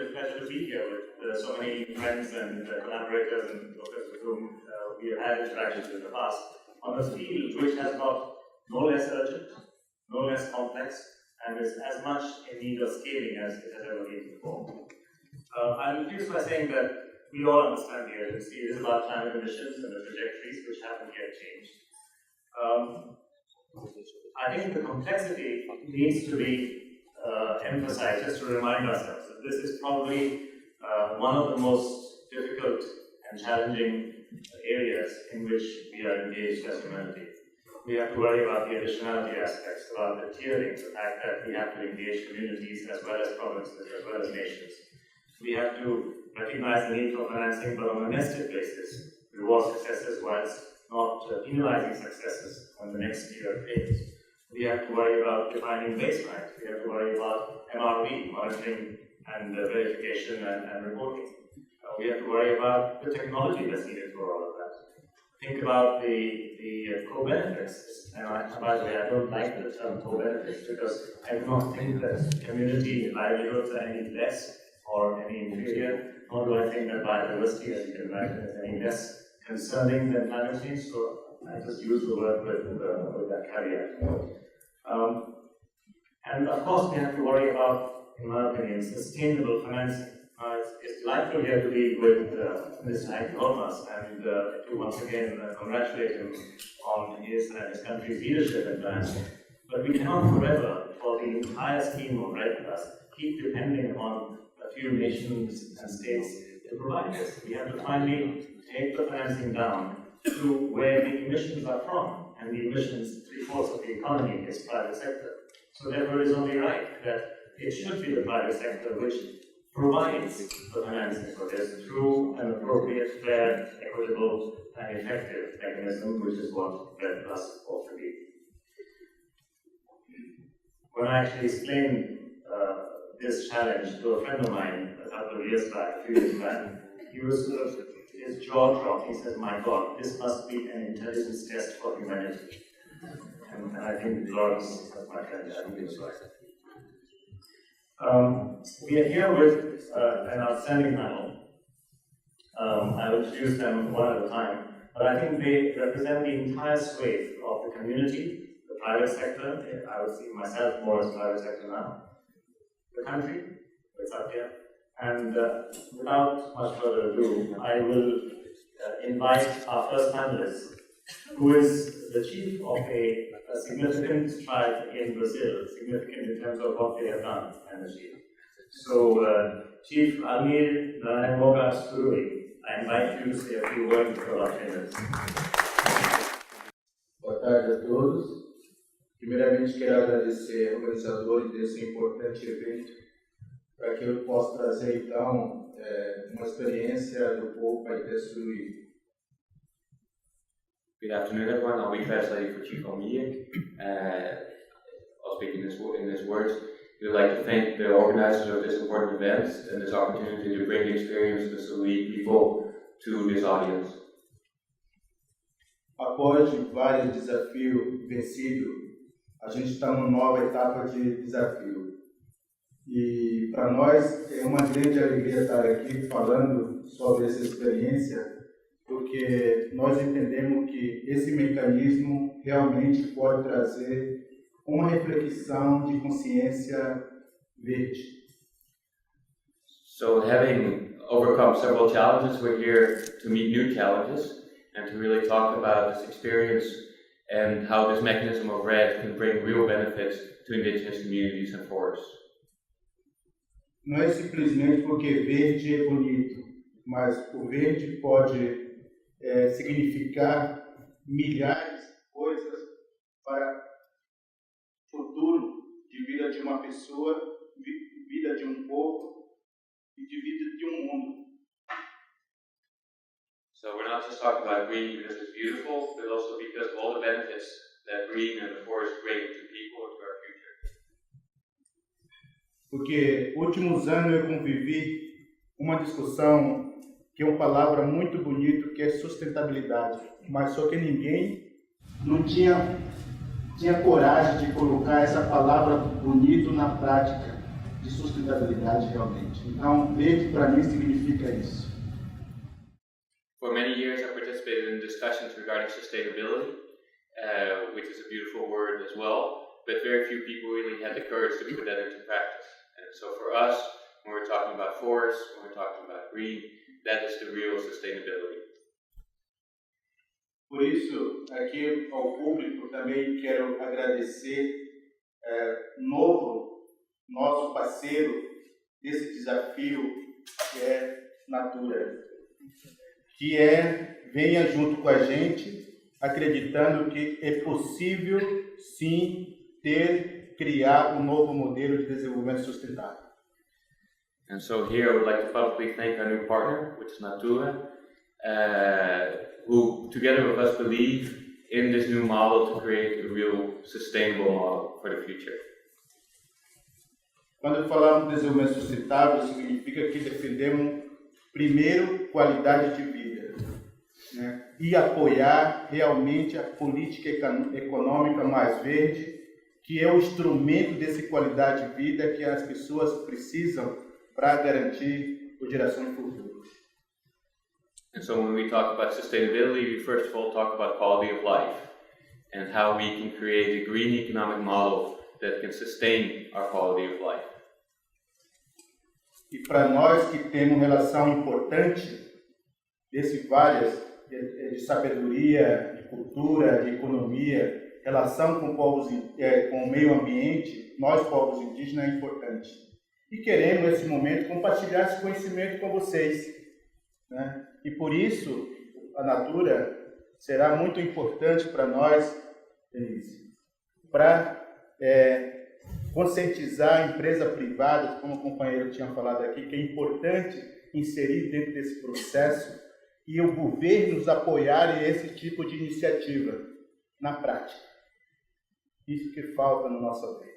a pleasure to be here with so many friends and collaborators and workers with whom we have had interactions in the past on a field which has got no less urgent, no less complex, and is as much in need of scaling as it has ever been before. I'll introduce by saying that we all understand the urgency. It is about climate emissions and the trajectories which haven't yet changed. I think the complexity needs to be emphasized just to remind ourselves that this is probably one of the most difficult and challenging areas in which we are engaged as humanity. We have to worry about the additionality aspects, about the tiering, the fact that we have to engage communities as well as provinces, as well as nations. We have to recognize the need for financing, but on a nested basis, reward successes whilst not penalizing successes when the next year fails. We have to worry about defining baselines. We have to worry about MRV, monitoring and verification and reporting. We have to worry about the technology that's needed for all of that. Think about the co-benefits. And by the way, I don't like the term co-benefits because I do not think that community livelihoods are any less or any inferior, nor do I think that biodiversity, as you can imagine, is any less concerning than climate change. So I just use the word with that caveat. And of course, we have to worry about, in my opinion, sustainable financing. It's delightful here to be with Mr. Almir and to once again congratulate him on his and his country's leadership in financing. But we cannot forever, for the entire scheme of REDD+, keep depending on a few nations and states to provide this. We have to finally take the financing down to where the emissions are from, and the emissions, 3/4 of the economy is private sector. So therefore it is only right that it should be the private sector which provides the financing for this through an appropriate, fair, equitable, and effective mechanism, which is what REDD+ ought to be. When I actually explained this challenge to a friend of mine a few years back, he was sort of, his jaw dropped. He said, "My God, this must be an intelligence test for humanity." And I think Lawrence, my friend, I think he was right. We are here with an outstanding panel. I will introduce them one at a time, but I think they represent the entire swathe of the community, the private sector. I would see myself more as private sector now. The country, it's up here. And without much further ado, I will invite our first panelist, who is the chief of a significant tribe in Brazil, significant in terms of what they have done and achieved. So, Chief Almir Narayamoga Suruí, I invite you to say a few words for our trainers. Boa tarde a todos. Primeiramente, quero agradecer aos organizadores desse importante evento, para que eu possa trazer, então, uma experiência do povo Paité Suruí. Good afternoon, everyone. I'll be translating for Chief Almir. I'll speak in his words. We would like to thank the organizers of this important event and this opportunity to bring the experience of the Suruí people to this audience. Após vários desafios vencidos, a gente está numa nova etapa de desafio. E para nós é uma grande alegria estar aqui falando sobre essa experiência, porque nós entendemos que esse mecanismo realmente pode trazer uma reflexão de consciência verde. So, having overcome several challenges, we're here to meet new challenges and to really talk about this experience and how this mechanism of REDD can bring real benefits to indigenous communities and forests. Não é simplesmente porque verde é bonito, mas o verde pode significar milhares de coisas para o futuro de vida de uma pessoa, vida de um povo e de vida de um mundo. So we're not just talking about green because it's beautiful, but also because of all the benefits that green and the forest bring to people and to our future. Porque últimos anos eu convivi uma discussão que é uma palavra muito bonita, que é sustentabilidade, mas só que ninguém não tinha coragem de colocar essa palavra bonito na prática, de sustentabilidade realmente. Então, REDD para mim significa isso. For many years, I participated in discussions regarding sustainability, which is a beautiful word as well, but very few people really had the courage to put that into practice. And so for us, when we're talking about forests, when we're talking about green, that is the real sustainability. Por isso, aqui ao público também quero agradecer nosso parceiro desse desafio, que é Natura, que venha junto com a gente, acreditando que é possível, sim, criar um novo modelo de desenvolvimento sustentável. And so here I would like to publicly thank our new partner, which is Natura, who together with us believe in this new model to create a real sustainable model for the future. Quando falamos de desenvolvimento sustentável, significa que defendemos, primeiro, qualidade de vida, né? E apoiar realmente a política econômica mais verde, que é o instrumento dessa qualidade de vida que as pessoas precisam para garantir a geração futura. And so when we talk about sustainability, we first of all talk about quality of life and how we can create a green economic model that can sustain our quality of life. E para nós que temos relação importante desse várias de sabedoria, de cultura, de economia, relação com povos, com o meio ambiente, nós povos indígenas é importante. E queremos nesse momento compartilhar esse conhecimento com vocês, né? E por isso a Natura será muito importante para nós, Denise, para conscientizar a empresa privada, como o companheiro tinha falado aqui, que é importante inserir dentro desse processo e o governo nos apoiar em esse tipo de iniciativa na prática. Isso que falta no nosso meio.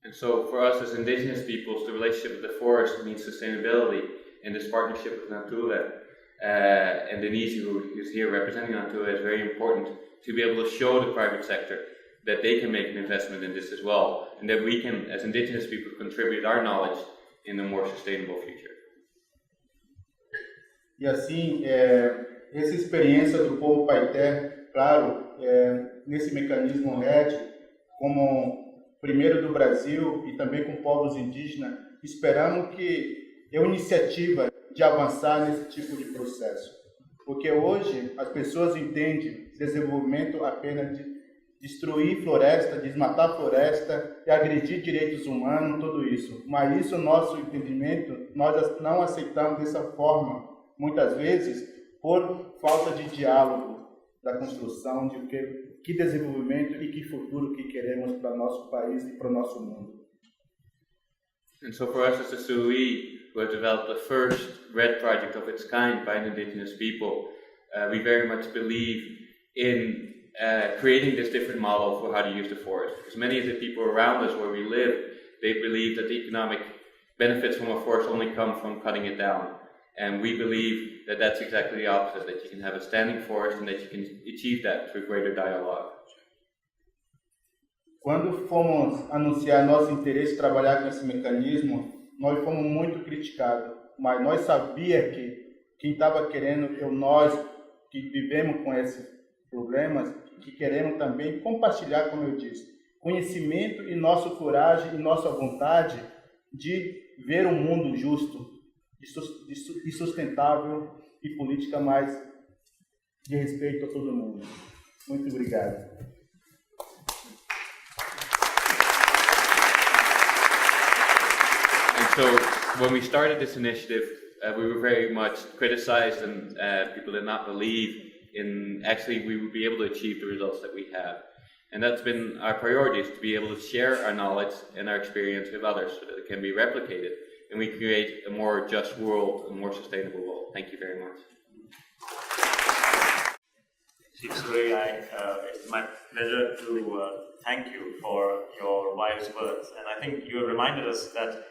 And so for us as indigenous peoples, the relationship with the forest means sustainability, and this partnership with Natura and Denise, who is here representing Natura, is very important to be able to show the private sector that they can make an investment in this as well, and that we can, as indigenous people, contribute our knowledge in a more sustainable future. E assim, essa experiência do povo Paité, claro, nesse mecanismo REDD, como primeiro do Brasil e também com povos indígenas, esperamos que é uma iniciativa de avançar nesse tipo de processo. Porque hoje as pessoas entendem desenvolvimento apenas de destruir floresta, desmatar floresta e agredir direitos humanos, tudo isso. Mas isso, nosso entendimento, nós não aceitamos dessa forma, muitas vezes, por falta de diálogo da construção de que desenvolvimento e que futuro que queremos para nosso país e para o nosso mundo. And so for us as the Suruí, who have developed the first REDD project of its kind by indigenous people, we very much believe in creating this different model for how to use the forest. Because many of the people around us where we live, they believe that the economic benefits from a forest only come from cutting it down. And we believe that that's exactly the opposite, that you can have a standing forest and that you can achieve that through greater dialogue. Quando fomos anunciar nosso interesse em trabalhar com esse mecanismo, nós fomos muito criticados, mas nós sabíamos que quem estava querendo, nós que vivemos com esses problemas, que queremos também compartilhar, como eu disse, conhecimento e nossa coragem e nossa vontade de ver um mundo justo e sustentável e política mais de respeito a todo mundo. Muito obrigado. So when we started this initiative, we were very much criticized and people did not believe in actually we would be able to achieve the results that we have. And that's been our priority, is to be able to share our knowledge and our experience with others so that it can be replicated and we create a more just world, a more sustainable world. Thank you very much. Suruí, it's my pleasure to thank you for your wise words. And I think you have reminded us that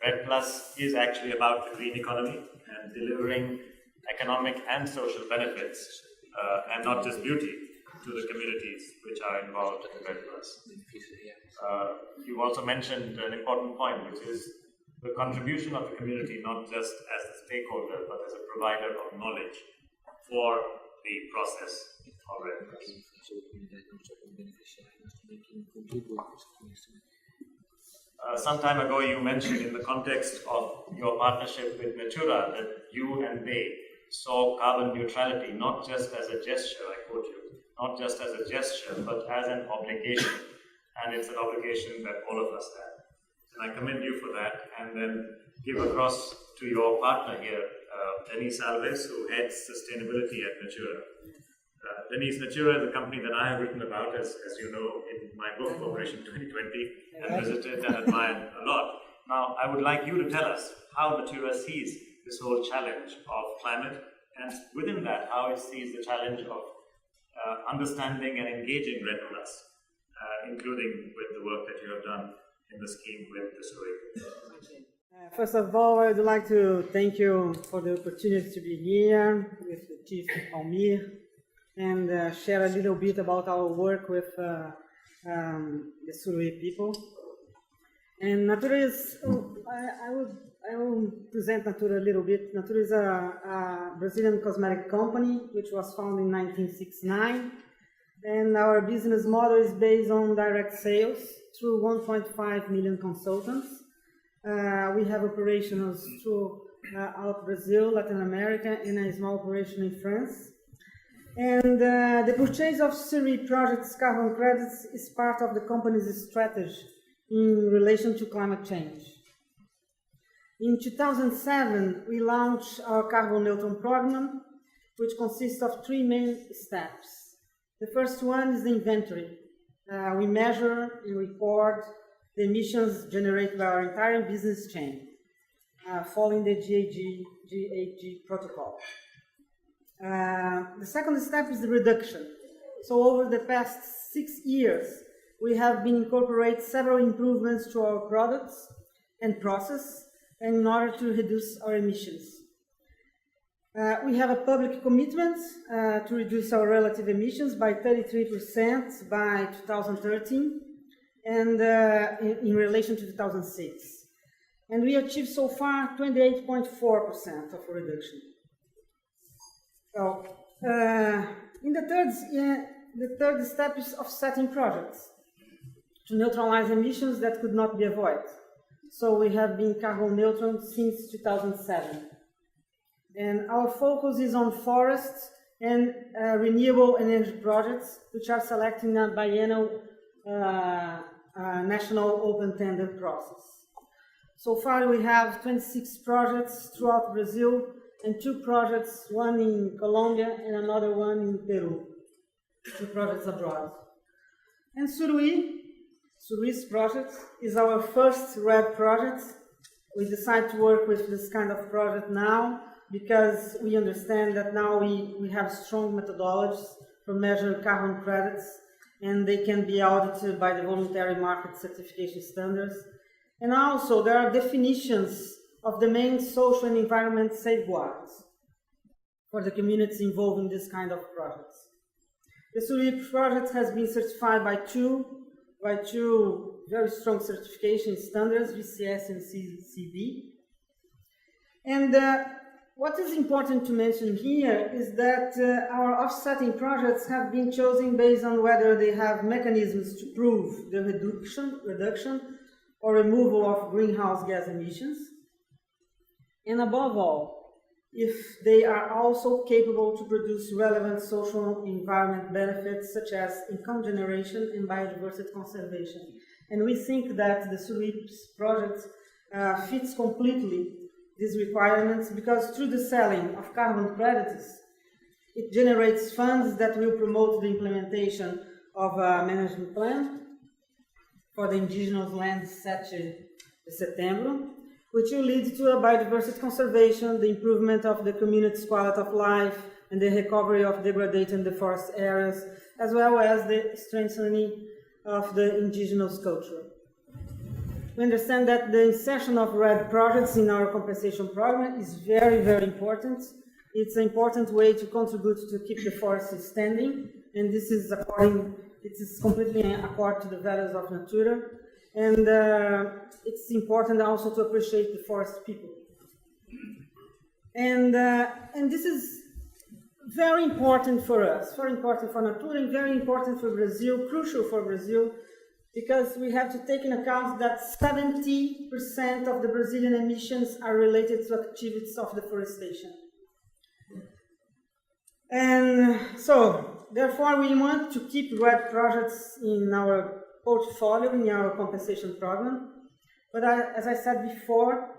REDD Plus is actually about the green economy and delivering economic and social benefits, and not just beauty. to the communities which are involved in REDD+. You also mentioned an important point, which is the contribution of the community, not just as a stakeholder, but as a provider of knowledge for the process of REDD+. Some time ago, you mentioned in the context of your partnership with Natura that you and they saw carbon neutrality not just as a gesture, I quote you, not just as a gesture, but as an obligation. And it's an obligation that all of us have. And I commend you for that, and then give across to your partner here, Denise Alves, who heads sustainability at Natura. Denise, Natura is a company that I have written about, as you know, in my book, Operation 2020, and visited and admired a lot. Now, I would like you to tell us how Natura sees this whole challenge of climate, and within that, how it sees the challenge of understanding and engaging REDD+, including with the work that you have done in the scheme with the Suruí. First of all, I would like to thank you for the opportunity to be here with the Chief Almir and share a little bit about our work with the Suruí people. And Natura is, I will present Natura a little bit. Natura is a Brazilian cosmetic company which was founded in 1969. And our business model is based on direct sales through 1.5 million consultants. We have operations throughout Brazil, Latin America, and a small operation in France. And the purchase of Suruí projects carbon credits is part of the company's strategy in relation to climate change. In 2007, we launched our carbon neutral program, which consists of 3 main steps. The first one is the inventory. We measure and record the emissions generated by our entire business chain, following the GHG protocol. The second step is the reduction. So over the past 6 years, we have been incorporating several improvements to our products and process in order to reduce our emissions. We have a public commitment to reduce our relative emissions by 33% by 2013 and in relation to 2006. And we achieved so far 28.4% of reduction. So, in the third step is offsetting projects to neutralize emissions that could not be avoided. So we have been carbon neutral since 2007. And our focus is on forests and renewable energy projects, which are selected in a biennial national open tender process. So far we have 26 projects throughout Brazil and 2 projects, one in Colombia and another one in Peru, 2 projects abroad. And Suruí's project is our first REDD project. We decided to work with this kind of project now because we understand that now we have strong methodologies for measuring carbon credits, and they can be audited by the voluntary market certification standards. And also there are definitions of the main social and environmental safeguards for the communities involved in this kind of projects. The Suruí project has been certified by two very strong certification standards, VCS and CB. And what is important to mention here is that our offsetting projects have been chosen based on whether they have mechanisms to prove the reduction or removal of greenhouse gas emissions, and above all, if they are also capable to produce relevant social and environment benefits such as income generation and biodiversity conservation. And we think that the Suruí project fits completely these requirements because through the selling of carbon credits, it generates funds that will promote the implementation of a management plan for the indigenous lands set in September, which will lead to a biodiversity conservation, the improvement of the community's quality of life, and the recovery of degraded and deforested areas, as well as the strengthening of the indigenous culture. We understand that the insertion of REDD projects in our compensation program is very, very important. It's an important way to contribute to keep the forest standing and this is completely accord to the values of Natura, and it's important also to appreciate the forest people. And this is very important for us, very important for Natura, and very important for Brazil, crucial for Brazil, because we have to take into account that 70% of the Brazilian emissions are related to activities of deforestation. And so, therefore, we want to keep REDD projects in our portfolio, in our compensation program. But as I said before,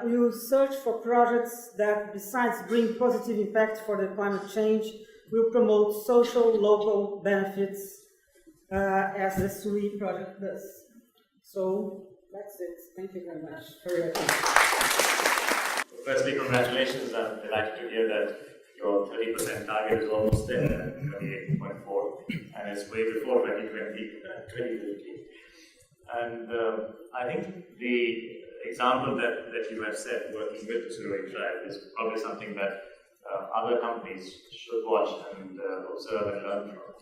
we will search for projects that, besides bring positive impact for the climate change, will promote social, local benefits, as the Suruí project does. So, that's it. Thank you very much for your attention. Firstly, congratulations. I'm delighted to hear that your 30% target is almost there at 28.4, and it's way before 2050. And I think the example that you have set, working with the Suruí tribe, is probably something that other companies should watch and observe and learn from,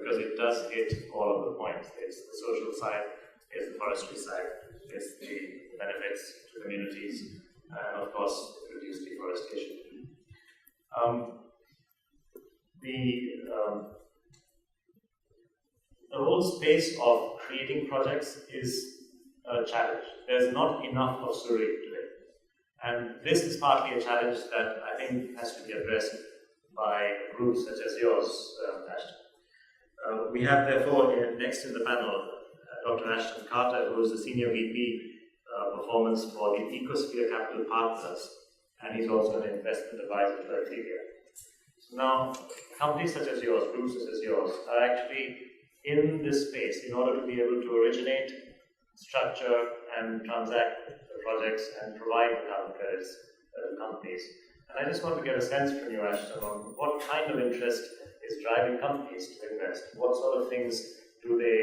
because it does hit all of the points. It's the social side, it's the forestry side, it's the benefits to communities, and of course, reduced deforestation. The whole space of creating projects is a challenge. There's not enough of Suruí today. And this is partly a challenge that I think has to be addressed by groups such as yours, Assheton. We have therefore next in the panel Dr. Assheton Carter, who is the Senior VP Performance for the Ecosphere Capital Partners, and he's also an investment advisor to Athelia. So now, companies such as yours, groups such as yours, are actually in this space in order to be able to originate, structure, and transact the projects and provide the carbon credits to companies. And I just want to get a sense from you, Assheton, on what kind of interest is driving companies to invest. What sort of things do they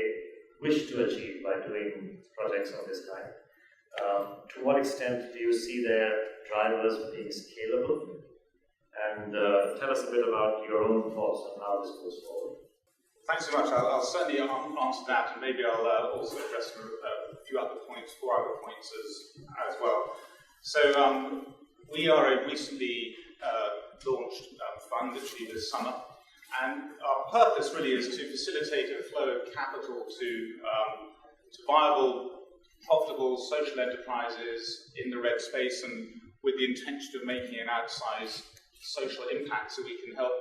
wish to achieve by doing projects of this kind? To what extent do you see their drivers being scalable? And tell us a bit about your own thoughts on how this goes forward. Thanks so much. I'll certainly answer that, and maybe I'll also address a few other points, 4 other points as well. So we are a recently launched fund, literally this summer, and our purpose really is to facilitate a flow of capital to viable, profitable social enterprises in the REDD space, and with the intention of making an outsized social impact so we can help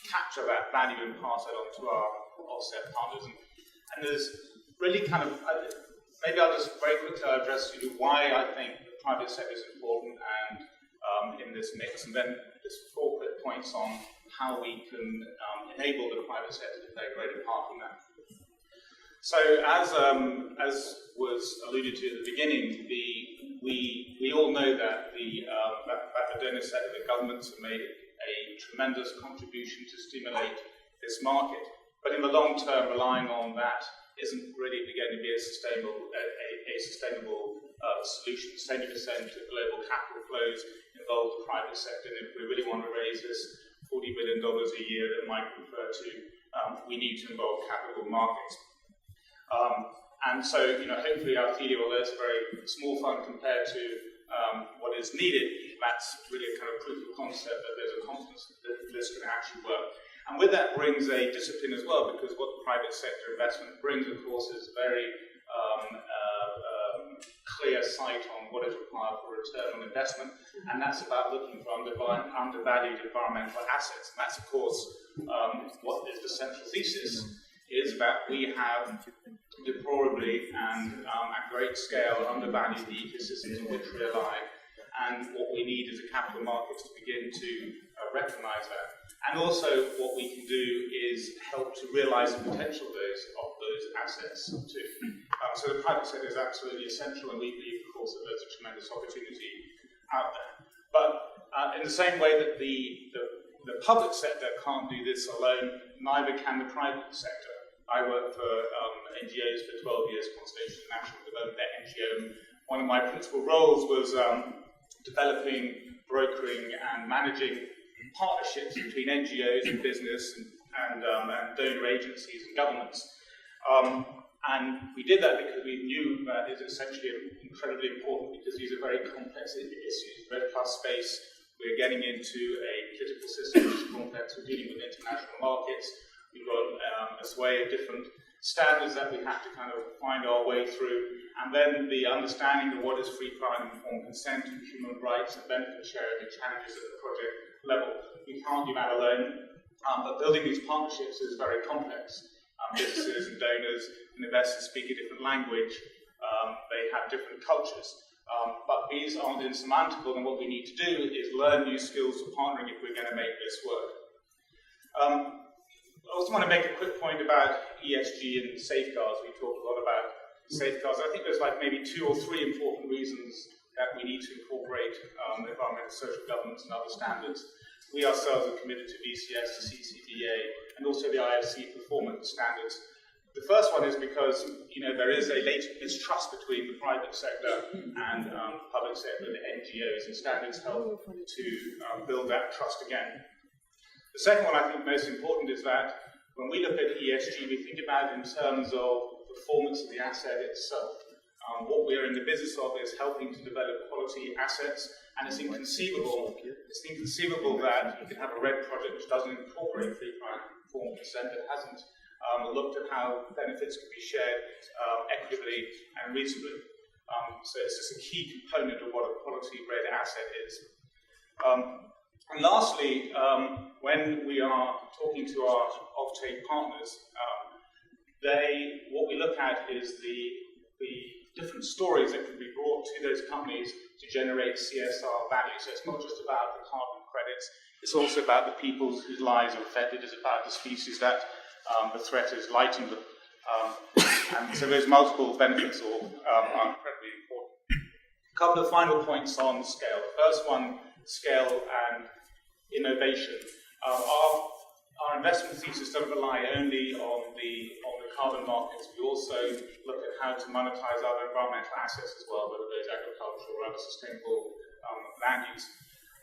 capture that value and pass it on to our offset partners. And there's really kind of, maybe I'll just very quickly address why I think the private sector is important and in this mix, and then just 4 quick points on how we can enable the private sector to play a greater part in that. So as was alluded to at the beginning, we all know that the donor sector, the governments have made a tremendous contribution to stimulate this market. But in the long term, relying on that isn't really going to be a sustainable solution. 70% of global capital flows involve the private sector, and if we really want to raise this $40 billion a year that Mike referred to, we need to involve capital markets. And so, hopefully Athelia, although it's a very small fund compared to what is needed, that's really a kind of proof of concept that there's a confidence that this can actually work. And with that brings a discipline as well, because what the private sector investment brings, of course, is very clear sight on what is required for return on investment, and that's about looking for undervalued environmental assets. And that's, of course, what is the central thesis, is that we have deplorably and at great scale undervalued the ecosystems in which we rely, and what we need is the capital markets to begin to recognize that. And also what we can do is help to realize the potential of those assets too. So the private sector is absolutely essential, and we believe, of course, that there's a tremendous opportunity out there. But in the same way that the public sector can't do this alone, neither can the private sector. I worked for NGOs for 12 years, Conservation and National Development, their NGO. One of my principal roles was developing, brokering, and managing partnerships between NGOs and business and donor agencies and governments. And we did that because we knew that it's essentially incredibly important because these are very complex issues. REDD+ space, we're getting into a political system which is complex. We're dealing with international markets. We've got a sway of different standards that we have to kind of find our way through. And then the understanding of what is free, prior, and informed consent and human rights and benefit sharing and challenges at the project level. We can't do that alone, but building these partnerships is very complex. Businesses and donors and investors speak a different language. They have different cultures. But these aren't insurmountable, and what we need to do is learn new skills for partnering if we're going to make this work. I also want to make a quick point about ESG and safeguards. We talked a lot about safeguards. I think there's like maybe 2 or 3 important reasons that we need to incorporate environmental social governance and other standards. We ourselves are committed to VCS, to CCBA, and also the IFC performance standards. The first one is because there is a latent mistrust between the private sector and public sector and the NGOs, and standards help to build that trust again. The second one I think most important is that when we look at ESG, we think about it in terms of performance of the asset itself. What we're in the business of is helping to develop quality assets, and it's inconceivable that you can have a REDD project which doesn't incorporate free, prior, and informed consent, that hasn't looked at how benefits can be shared equitably and reasonably. So it's just a key component of what a quality REDD asset is. And lastly, when we are talking to our offtake partners, what we look at is the different stories that can be brought to those companies to generate CSR value. So it's not just about the carbon credits, it's also about the people whose lives are affected, it's about the species that the threat is lightened. And so those multiple benefits are incredibly important. A couple of final points on scale. The first one, scale and innovation. Our investment thesis doesn't rely only on the carbon markets. We also look at how to monetize other environmental assets as well, whether those agricultural or other sustainable land use.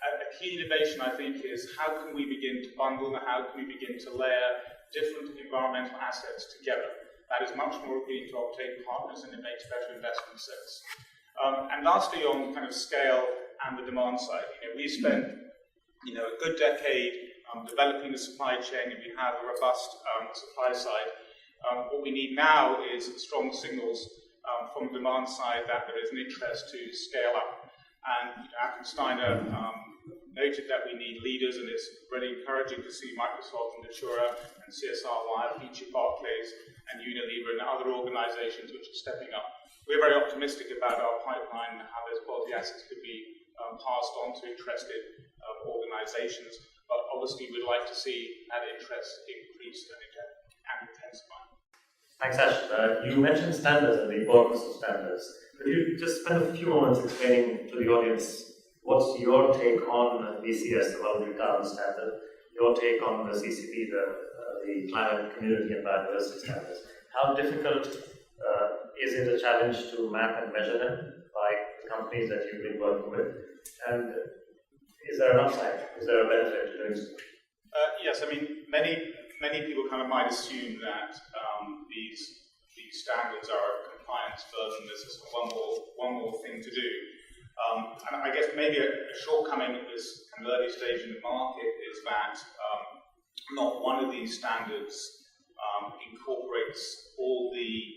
A key innovation, I think, is how can we begin to bundle and how can we begin to layer different environmental assets together. That is much more appealing to obtain partners, and it makes better investment sense. And lastly, on kind of scale and the demand side, we spent a good decade developing the supply chain, and we have a robust supply side. What we need now is strong signals from the demand side that there is an interest to scale up. And Athelia Steiner noted that we need leaders, and it's really encouraging to see Microsoft and Natura and CSR feature Barclays and Unilever and other organizations which are stepping up. We're very optimistic about our pipeline and how those quality assets could be passed on to interested organizations, but obviously we'd like to see that interest increase and intensify. Thanks, Ash. You mentioned standards and the importance of standards. Could you just spend a few moments explaining to the audience what's your take on VCS, the Voluntary Carbon Standard, your take on the CCP, the Climate, Community and Biodiversity Standards? How difficult is it a challenge to map and measure them by the companies that you've been working with? And is there an upside? Is there a benefit to doing so? Yes, I mean, many people kind of might assume that these standards are a compliance burden. There's just one more thing to do. And I guess maybe a shortcoming at this kind of early stage in the market is that not one of these standards incorporates all the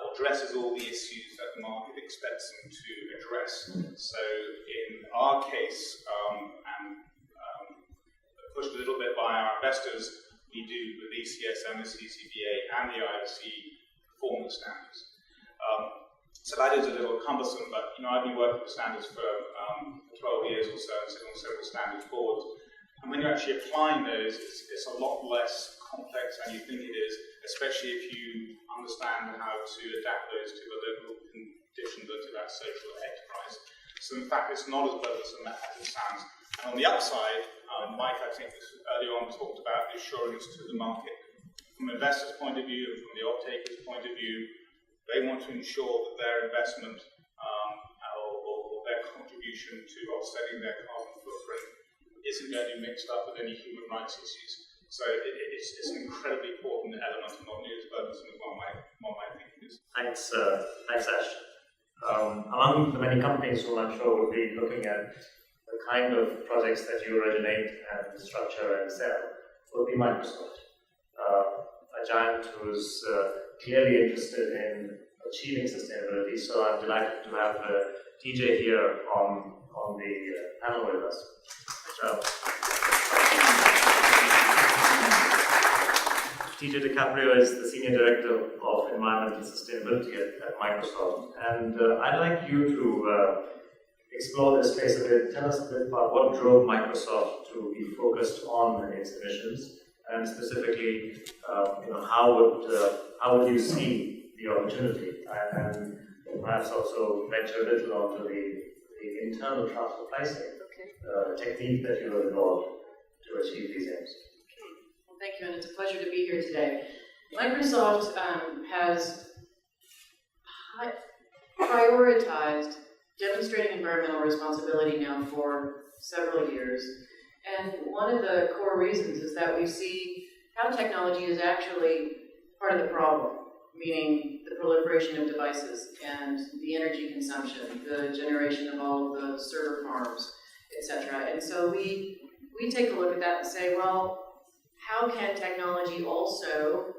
or addresses all the issues that the market expects them to address. So in our case, and pushed a little bit by our investors, we do the VCS and the CCBA and the IFC performance standards. So that is a little cumbersome, but I've been working with standards for 12 years or so and sitting on several standards boards. And when you're actually applying those, it's a lot less complex than you think it is, especially if you understand how to adapt those to the local conditions and to that social enterprise. So in fact, it's not as burdensome as it sounds. And on the upside, Mike, I think earlier on talked about the assurance to the market. From an investor's point of view and from the off-taker's point of view, they want to ensure that their investment or their contribution to offsetting their carbon footprint is isn't going to be mixed up with any human rights issues. So it's an incredibly important element of modern urbanism, is one might think it is. Thanks, Ash. Among the many companies whom I'm sure will be looking at the kind of projects that you originate and structure and sell will be Microsoft, a giant who's clearly interested in achieving sustainability. So I'm delighted to have TJ here on the panel with us. TJ DiCaprio is the Senior Director of Environmental Sustainability at Microsoft. And I'd like you to explore this space a bit. Tell us a bit about what drove Microsoft to be focused on its emissions, and specifically, how would you see the opportunity? And perhaps also venture a little onto the internal transfer pricing technique that you have involved to achieve these aims. Well, thank you, and it's a pleasure to be here today. Microsoft has prioritized demonstrating environmental responsibility now for several years. And one of the core reasons is that we see how technology is actually part of the problem, meaning the proliferation of devices and the energy consumption, the generation of all of the server farms, etc. And so we take a look at that and say, well, how can technology also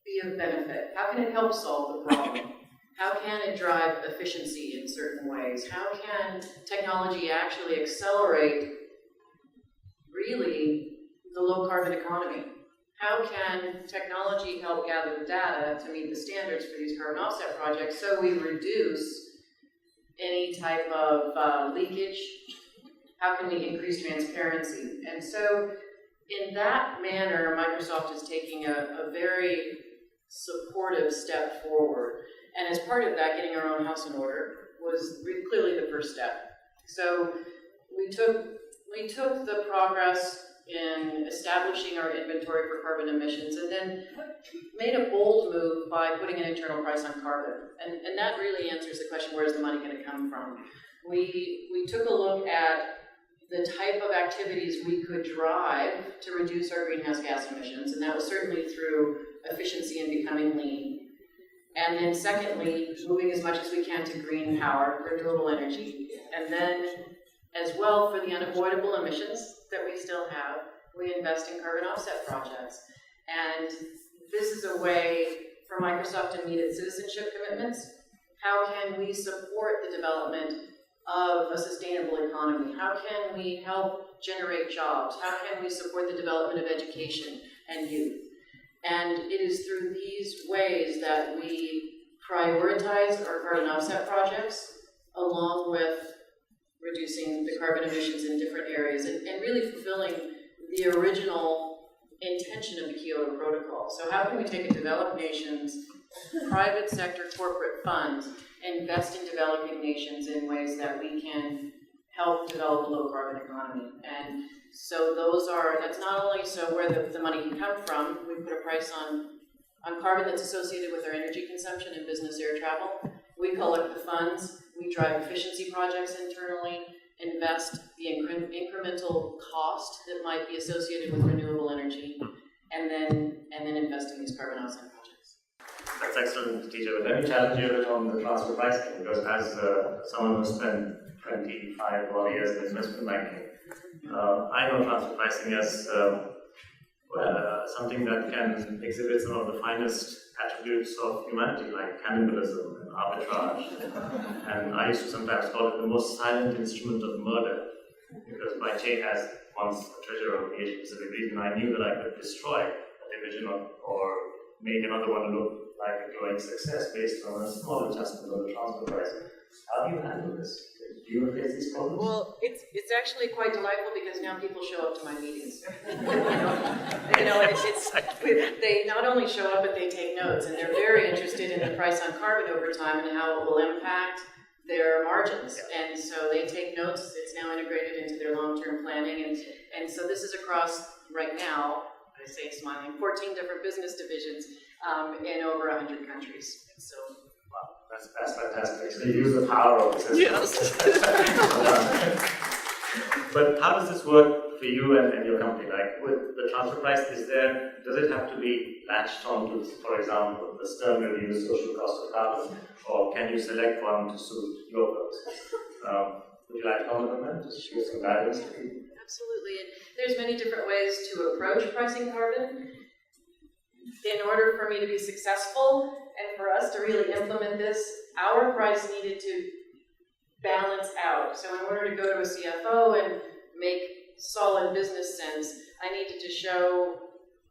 be of benefit? How can it help solve the problem? How can it drive efficiency in certain ways? How can technology actually accelerate, really, the low-carbon economy? How can technology help gather the data to meet the standards for these carbon offset projects so we reduce any type of leakage? How can we increase transparency? And so, in that manner, Microsoft is taking a very supportive step forward. And as part of that, getting our own house in order was clearly the first step. So we took the progress in establishing our inventory for carbon emissions and then made a bold move by putting an internal price on carbon. And that really answers the question, where is the money going to come from? We took a look at the type of activities we could drive to reduce our greenhouse gas emissions, and that was certainly through efficiency and becoming lean. And then secondly, moving as much as we can to green power, renewable energy. And then, as well, for the unavoidable emissions that we still have, we invest in carbon offset projects. And this is a way for Microsoft to meet its citizenship commitments. How can we support the development of a sustainable economy? How can we help generate jobs? How can we support the development of education and youth? And it is through these ways that we prioritize our carbon offset projects, along with reducing the carbon emissions in different areas and really fulfilling the original intention of the Kyoto Protocol. So how can we take a developed nation's private sector corporate funds and invest in developing nations in ways that we can help develop a low carbon economy? And so that's not only so where the money can come from. We put a price on carbon that's associated with our energy consumption and business air travel. We collect the funds, we drive efficiency projects internally, invest the incremental cost that might be associated with renewable energy, and then invest in these carbon offset projects. That's excellent, TJ. But let me challenge you a bit on the transfer pricing, because as someone who spent 25 odd years in investment banking, I know transfer pricing as something that can exhibit some of the finest attributes of humanity, like cannibalism and arbitrage. And I used to sometimes call it the most silent instrument of murder, because as once a treasurer of the Asia Pacific region, I knew that I could destroy a division or make another one look like a growing success based on a small adjustment of the transfer price. How do you handle this? Do you face these problems? Well, it's actually quite delightful because now people show up to my meetings. They not only show up, but they take notes, and they're very interested in the price on carbon over time and how it will impact their margins. And so they take notes. It's now integrated into their long-term planning, and so this is across right now. I say smiling, 14 different business divisions in over 100 countries. So. Wow, that's fantastic. So you use the power of the system. Yes. But how does this work for you and your company, like with the transfer price, does it have to be latched onto, for example, the Stern Review social cost of carbon, or can you select one to suit your purposes? Would you like to comment on that? Just give some guidance to people. Absolutely, and there's many different ways to approach pricing carbon. In order for me to be successful and for us to really implement this, our price needed to balance out. So in order to go to a CFO and make solid business sense, I needed to show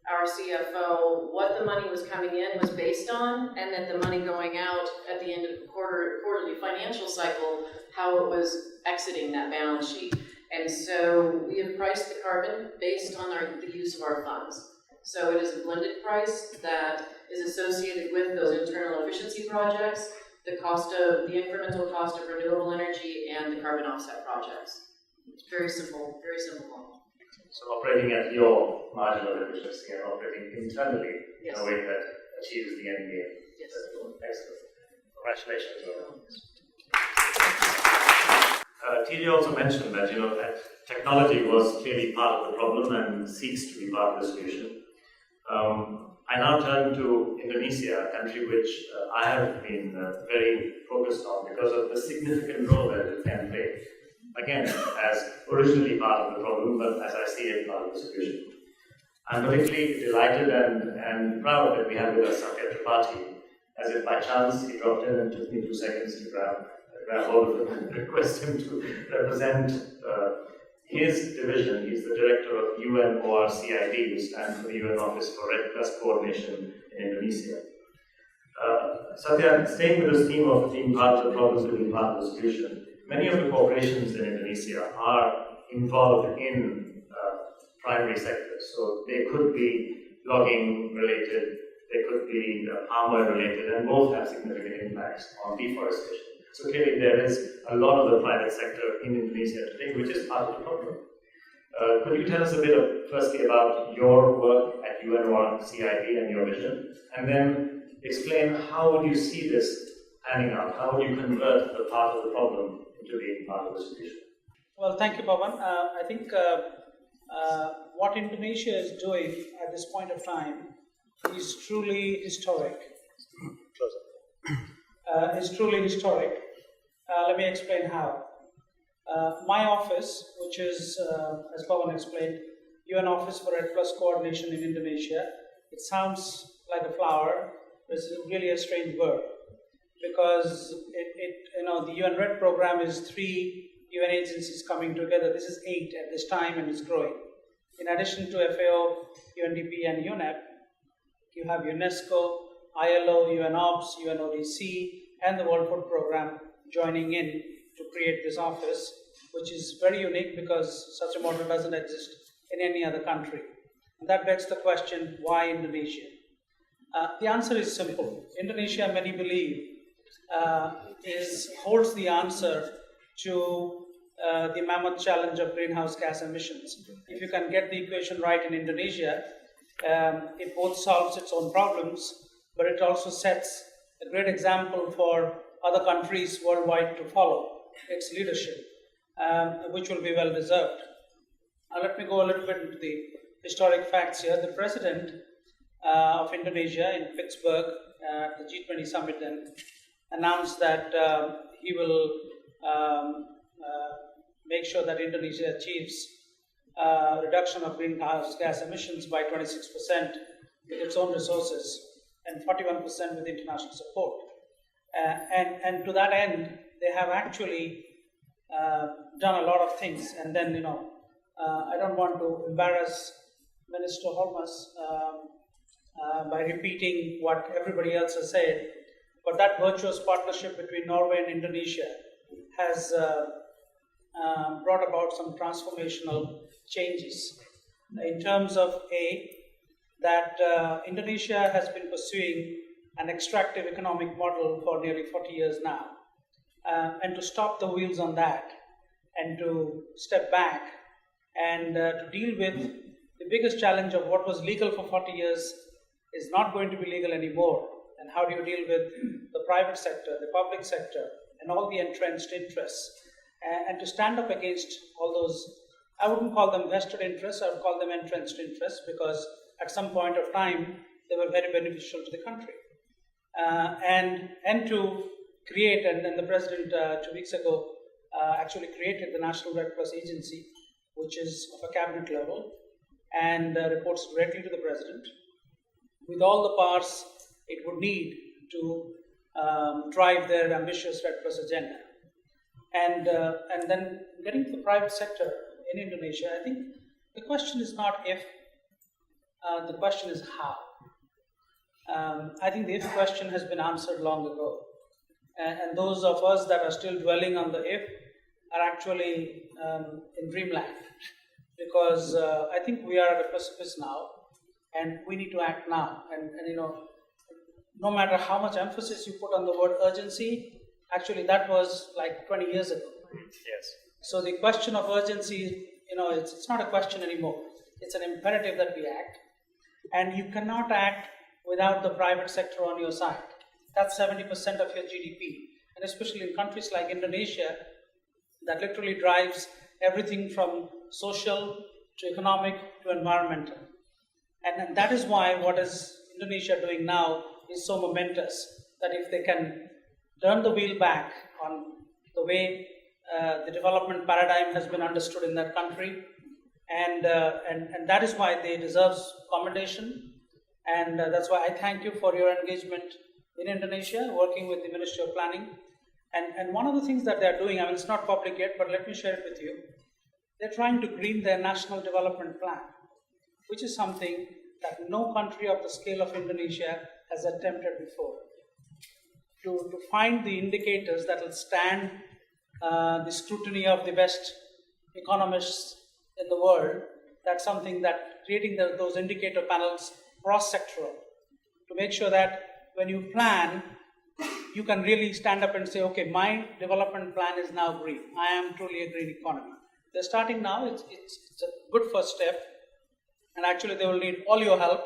our CFO what the money was coming in was based on, and that the money going out at the end of the quarterly financial cycle, how it was exiting that balance sheet. And so we have priced the carbon based on the use of our funds. So it is a blended price that is associated with those internal efficiency projects, the incremental cost of renewable energy, and the carbon offset projects. It's very simple model. So operating at your marginal efficiency and operating internally in a way that achieves the end game. Yes. Excellent. Congratulations. TJ also mentioned that that technology was clearly part of the problem and seeks to be part of the solution. I now turn to Indonesia, a country which I have been very focused on because of the significant role that it can play. Again, as originally part of the problem, but as I see it, part of the solution. I'm particularly delighted and proud that we have with us Sukhdev, as if by chance he dropped in and took me 2 seconds to grab hold of him and request him to represent his division. He's the director of UN ORCID, who stands for the UN Office for REDD+ Coordination in Indonesia. Satya, staying with this theme of being part of the problem to being part of the solution, many of the corporations in Indonesia are involved in primary sectors. So they could be logging related, they could be palm oil related, and both have significant impacts on deforestation. So clearly there is a lot of the private sector in Indonesia today, which is part of the problem. Could you tell us a bit firstly about your work at UNORCID and your vision, and then explain how would you see this panning out? How would you convert the part of the problem into being part of the solution? Well, thank you, Pavan. I think what Indonesia is doing at this point of time is truly historic. Let me explain how. My office, which is, as Pavan explained, UN Office for REDD+ Coordination in Indonesia, it sounds like a flower, but it's really a strange word, because the UN REDD program is 3 UN agencies coming together. This is 8 at this time, and it's growing. In addition to FAO, UNDP, and UNEP, you have UNESCO, ILO, UNOPS, UNODC, and the World Food Program joining in to create this office, which is very unique because such a model doesn't exist in any other country. And that begs the question, why Indonesia? The answer is simple. Indonesia, many believe, holds the answer to the mammoth challenge of greenhouse gas emissions. If you can get the equation right in Indonesia, it both solves its own problems, but it also sets a great example for other countries worldwide to follow its leadership, which will be well deserved. Now let me go a little bit into the historic facts here. The president of Indonesia in Pittsburgh at the G20 summit then announced that he will make sure that Indonesia achieves reduction of greenhouse gas emissions by 26% with its own resources and 41% with international support. And to that end, they have actually done a lot of things. And then, I don't want to embarrass Minister Holmes by repeating what everybody else has said, but that virtuous partnership between Norway and Indonesia has brought about some transformational changes in terms of that Indonesia has been pursuing an extractive economic model for nearly 40 years now. And to stop the wheels on that and to step back and to deal with the biggest challenge of what was legal for 40 years is not going to be legal anymore. And how do you deal with the private sector, the public sector, and all the entrenched interests, and to stand up against all those I wouldn't call them vested interests, I would call them entrenched interests, because at some point of time, they were very beneficial to the country. And to create, and then the President 2 weeks ago actually created the National Red Cross Agency, which is of a cabinet level, and reports directly to the President, with all the powers it would need to drive their ambitious Red Cross agenda. And then getting to the private sector in Indonesia, I think the question is not if, the question is how. I think the if question has been answered long ago. And those of us that are still dwelling on the if are actually in dreamland. Because I think we are at a precipice now, and we need to act now. And no matter how much emphasis you put on the word urgency, actually that was like 20 years ago. Yes. So the question of urgency, it's not a question anymore. It's an imperative that we act. And you cannot act without the private sector on your side. That's 70% of your GDP. And especially in countries like Indonesia, that literally drives everything from social to economic to environmental. And that is why what is Indonesia doing now is so momentous, that if they can turn the wheel back on the way the development paradigm has been understood in that country, and that is why they deserve commendation, and that's why I thank you for your engagement in Indonesia, working with the Ministry of Planning. And one of the things that they're doing, it's not public yet, but let me share it with you. They're trying to green their national development plan, which is something that no country of the scale of Indonesia has attempted before. To find the indicators that will stand the scrutiny of the best economists in the world, that's something that creating those indicator panels cross-sectoral, to make sure that when you plan, you can really stand up and say, okay, my development plan is now green. I am truly a green economy. They're starting now, it's a good first step, and actually they will need all your help,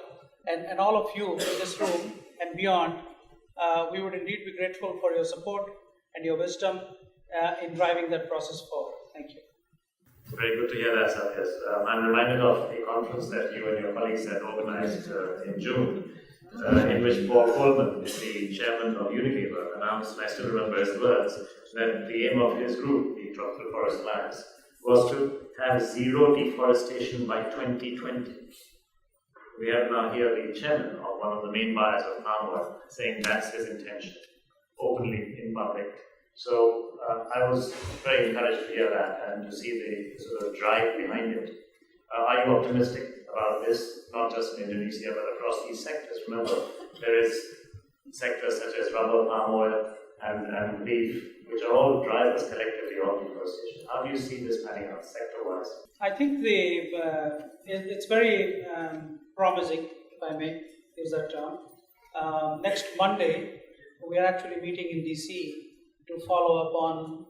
and all of you in this room and beyond. We would indeed be grateful for your support and your wisdom in driving that process forward. Thank you. Very good to hear that, Sukhdev. I'm reminded of a conference that you and your colleagues had organized in June, in which Paul Coleman, the chairman of Unilever, announced, and I still remember his words, that the aim of his group, the Tropical Forest Alliance, was to have zero deforestation by 2020. We have now here the chairman of one of the main buyers of palm oil saying that's his intention, openly in public. So I was very encouraged to hear that and to see the sort of drive behind it. Are you optimistic about this, not just in Indonesia, but across these sectors? Remember, there is sectors such as rubber, palm oil, and beef, which are all drivers collectively of deforestation. How do you see this panning out sector-wise? I think it's very promising, if I may use that term. Next Monday, we are actually meeting in DC to follow up on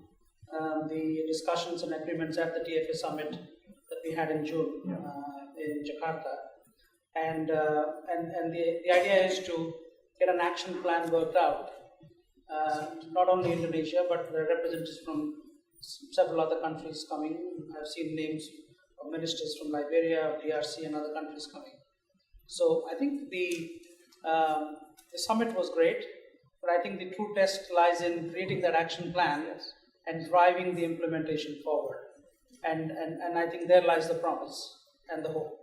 the discussions and agreements at the TFA summit that we had in June in Jakarta. And the idea is to get an action plan worked out. Not only Indonesia, but there are representatives from several other countries coming. I've seen names of ministers from Liberia, DRC, and other countries coming. So I think the summit was great, but I think the true test lies in creating that action plan and driving the implementation forward. And I think there lies the promise and the hope.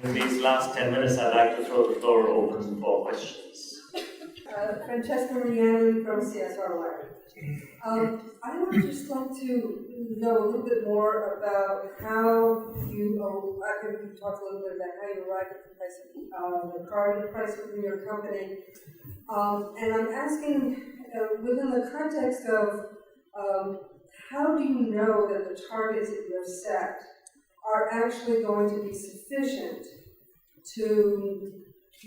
In these last 10 minutes, I'd like to throw the floor open for questions. Francesca Riani from CSR Lab. I would just like to know a little bit more about how you, I could talk a little bit about how you arrived at the price of the carbon price within your company. And I'm asking, within the context of how do you know that the targets that you have set are actually going to be sufficient to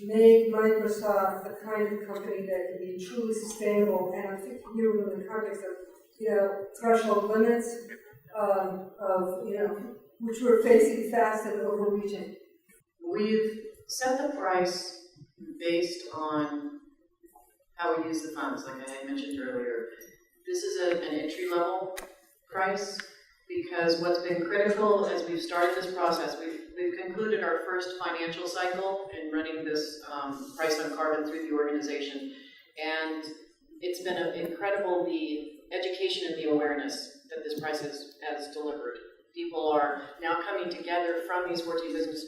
make Microsoft the kind of company that can be truly sustainable? And I'm thinking here within the context of, threshold limits which we're facing fast and overreaching. We've set the price based on how we use the funds, like I had mentioned earlier. This is an entry-level price, Because what's been critical as we've started this process, we've concluded our first financial cycle in running this price on carbon through the organization. And it's been incredible, the education and the awareness that this price has delivered. People are now coming together from these 14 business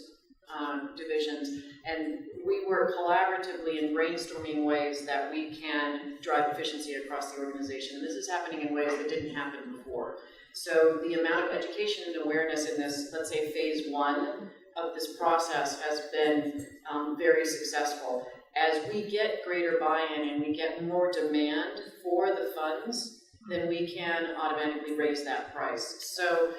divisions, and we work collaboratively in brainstorming ways that we can drive efficiency across the organization. This is happening in ways that didn't happen before. So the amount of education and awareness in this, let's say phase 1 of this process, has been very successful. As we get greater buy-in and we get more demand for the funds, then we can automatically raise that price. So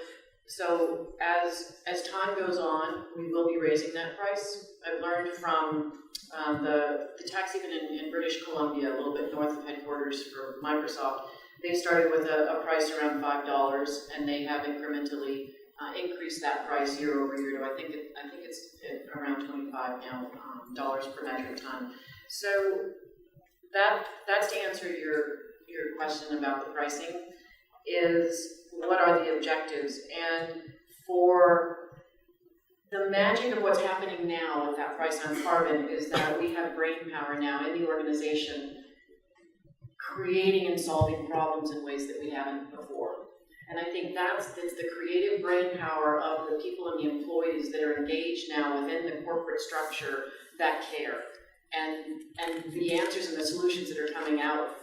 as time goes on, we will be raising that price. I've learned from the tax even in British Columbia, a little bit north of headquarters for Microsoft. They started with a price around $5, and they have incrementally increased that price year over year. I think it's around $25 now dollars per metric ton. So that's to answer your question about the pricing. Is what are the objectives? And for the magic of what's happening now with that price on carbon is that we have brain power now in the organization creating and solving problems in ways that we haven't before. And I think it's the creative brain power of the people and the employees that are engaged now within the corporate structure that care. And the answers and the solutions that are coming out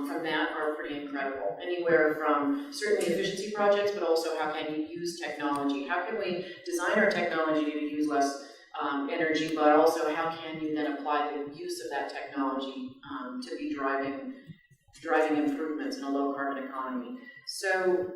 from that are pretty incredible. Anywhere from certainly efficiency projects, but also how can you use technology? How can we design our technology to use less energy, but also how can you then apply the use of that technology to be driving improvements in a low carbon economy? So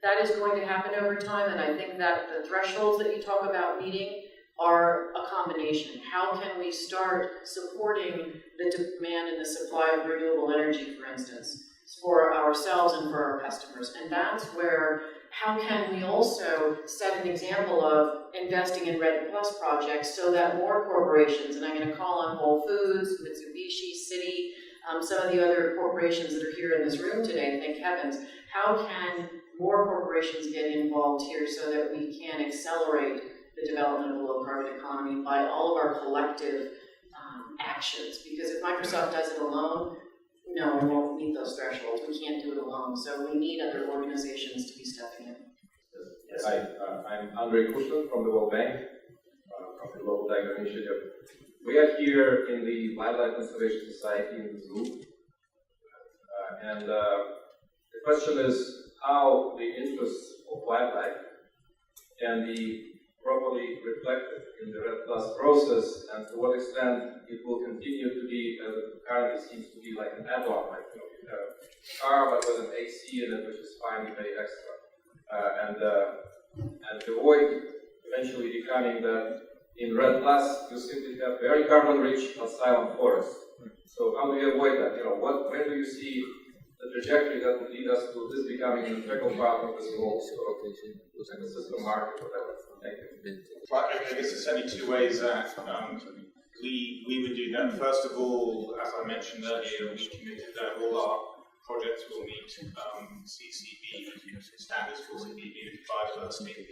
that is going to happen over time, and I think that the thresholds that you talk about meeting are a combination. How can we start supporting the demand and the supply of renewable energy, for instance, for ourselves and for our customers? And that's where, how can we also set an example of investing in REDD+ projects so that more corporations, and I'm going to call on Whole Foods, Mitsubishi, Citi, some of the other corporations that are here in this room today, thank heavens, how can more corporations get involved here so that we can accelerate the development of a low carbon economy by all of our collective actions? Because if Microsoft does it alone, no, we won't meet those thresholds. We can't do it alone. So we need other organizations to be stepping in. Yes. Hi, I'm Andre Kushner from the World Bank, from the Global Tiger Initiative. We are here in the Wildlife Conservation Society in the zoo. And the question is how the interests of wildlife can be properly reflected in the REDD+ process, and to what extent it will continue to be, as it currently seems to be, like an add-on, like you have a car but with an AC in it, which is fine, you pay extra, and avoid eventually becoming that in REDD+ you simply have very carbon-rich but silent forests. So how do you avoid that? When do you see the trajectory that would lead us to this becoming an integral part of this whole ecosystem market, whatever? Thank you. Well, I guess there's only two ways that we would do that. First of all, as I mentioned earlier, we committed that all our projects will meet CCB standards for CCB biodiversity.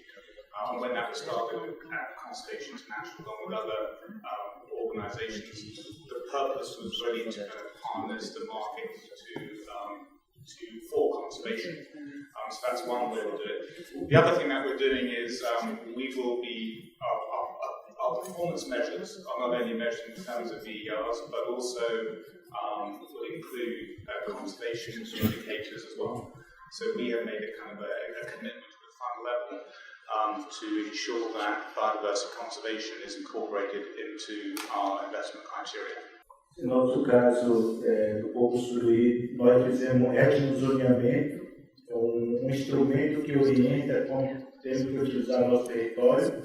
And when that was started at Conservation International, along with other organisations, the purpose was really to kind of harness the market for conservation. So that's one way to do it. The other thing that we're doing is we will be, our performance measures are not only measured in terms of VERs, but also will include conservation indicators as well. So we have made a kind of a commitment to the fund level to ensure that biodiversity conservation is incorporated into our investment criteria. No nosso caso, do povo Suruí, nós fizemos etnozoneamento, instrumento que orienta como temos que utilizar o nosso território,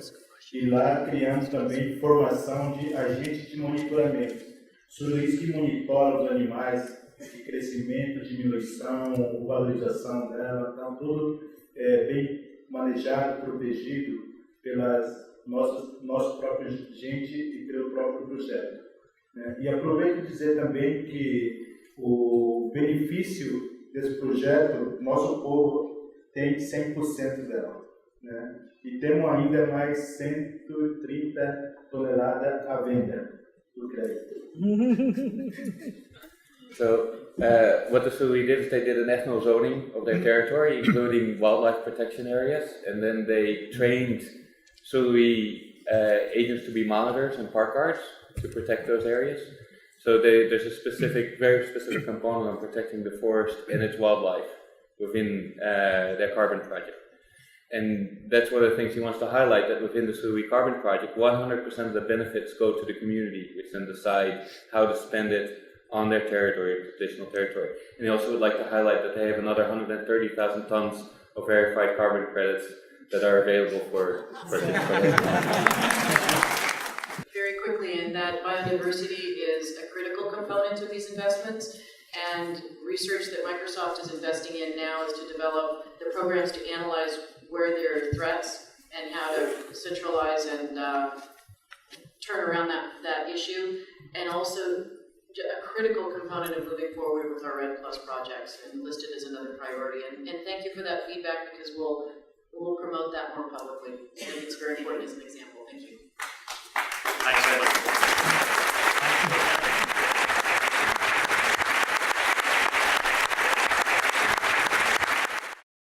e lá criamos também formação de agentes de monitoramento. Suruís que monitora os animais, de crescimento, diminuição, valorização dela, então tudo bem manejado, protegido pelas nosso próprio gente e pelo próprio projeto. E aproveito dizer também que o benefício desse projeto, nosso povo tem 100% dela, né? E temos ainda mais 130 toneladas à venda do crédito. So, what the Suruí did is they did a national zoning of their territory, including wildlife protection areas, and then they trained Suruí agents to be monitors and park guards to protect those areas. So there's a specific, very specific component on protecting the forest and its wildlife within their carbon project. And that's one of the things he wants to highlight, that within the Suruí Carbon Project, 100% of the benefits go to the community, which then decide how to spend it on their territory, traditional territory. And he also would like to highlight that they have another 130,000 tons of verified carbon credits that are available for Very quickly, in that biodiversity is a critical component of these investments, and research that Microsoft is investing in now is to develop the programs to analyze where there are threats and how to centralize and turn around that issue, and also a critical component of moving forward with our REDD Plus projects, and listed as another priority. And thank you for that feedback, because we'll promote that more publicly. I think it's very important as an example. Thank you. Thanks very much.